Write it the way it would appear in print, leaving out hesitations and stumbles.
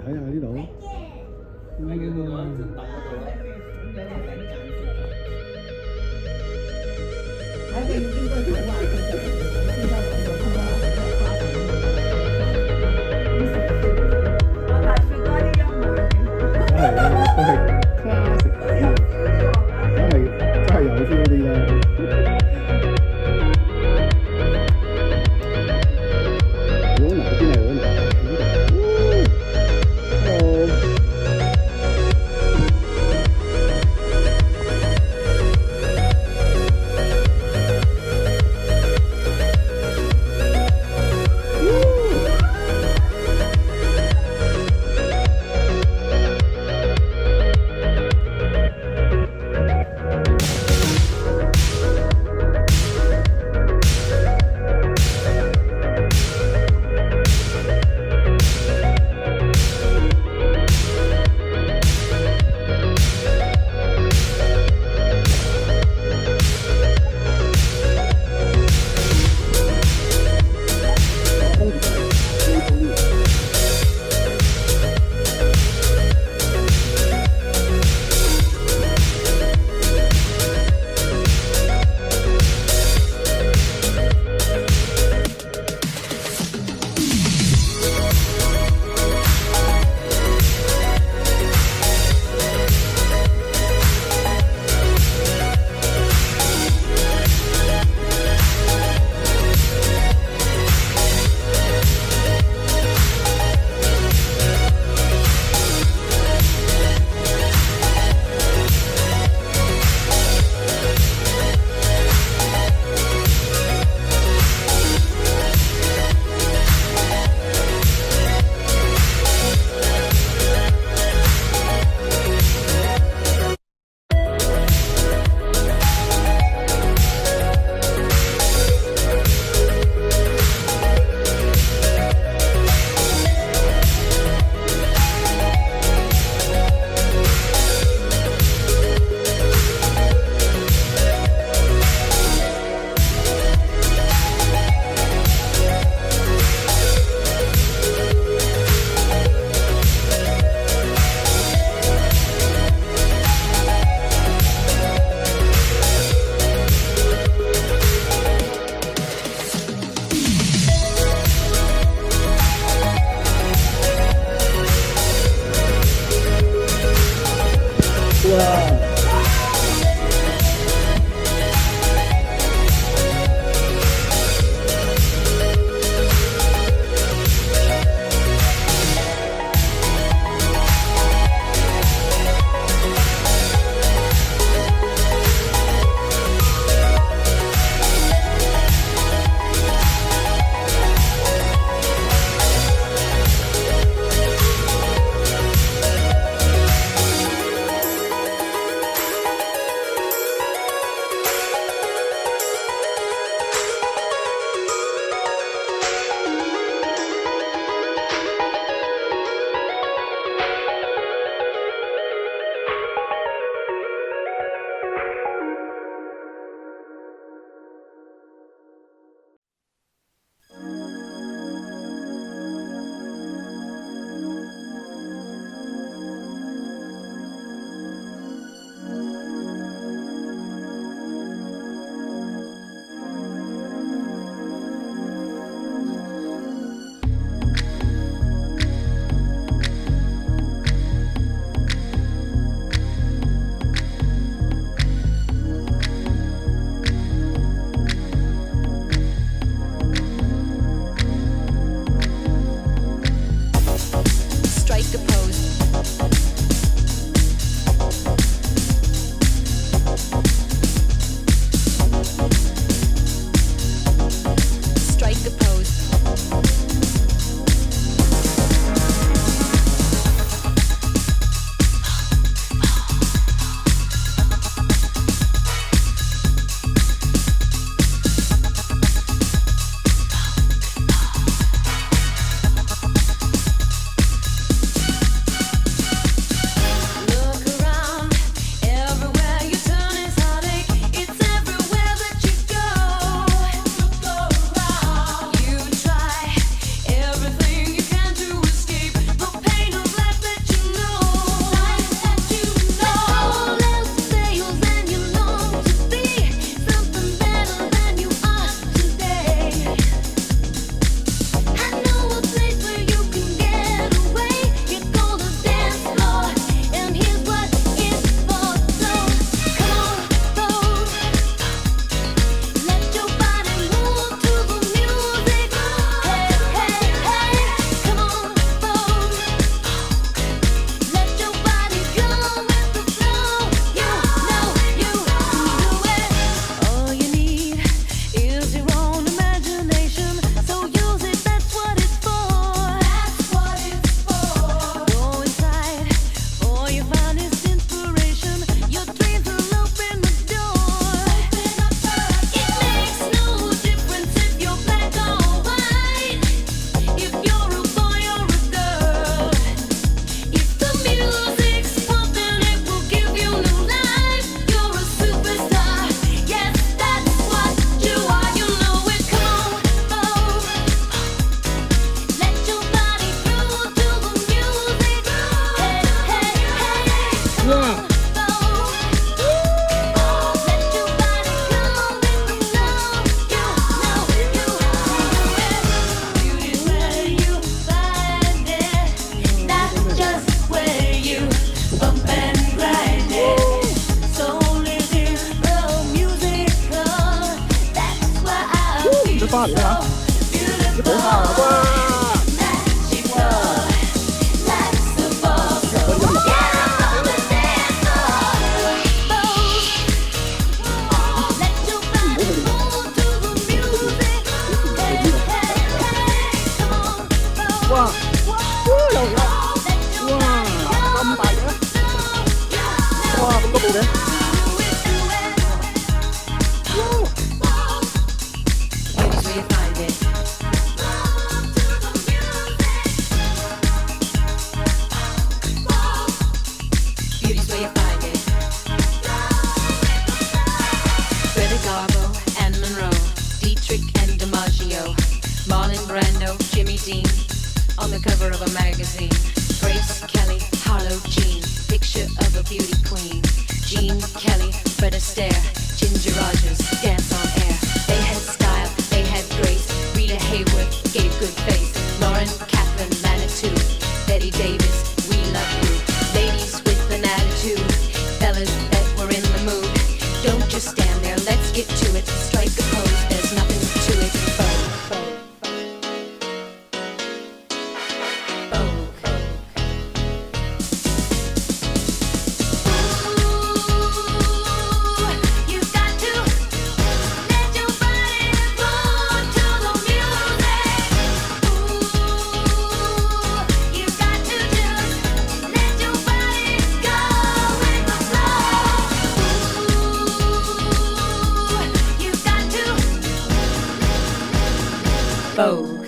睇下呢度。係啊，都係 classic 啲啊，真係有 feel 啲啦。好難邊係好難。Hello。哇，又嚟啦！哇，咁大嘅，哇，咁多部嘅。On the cover of a magazine, Grace Kelly, Harlow Jean, picture of a beauty queen. Jean Kelly, Fred Astaire, Ginger Rogers, dance on air. They had style, they had grace. Rita Hayworth gave good face. Lauren Catherine Manitou, Betty Davis, we love you. Ladies with an attitude, fellas that were in the mood. Don't just stand there, let's get to it. Strike a pose, there's nothing to it. Vogue.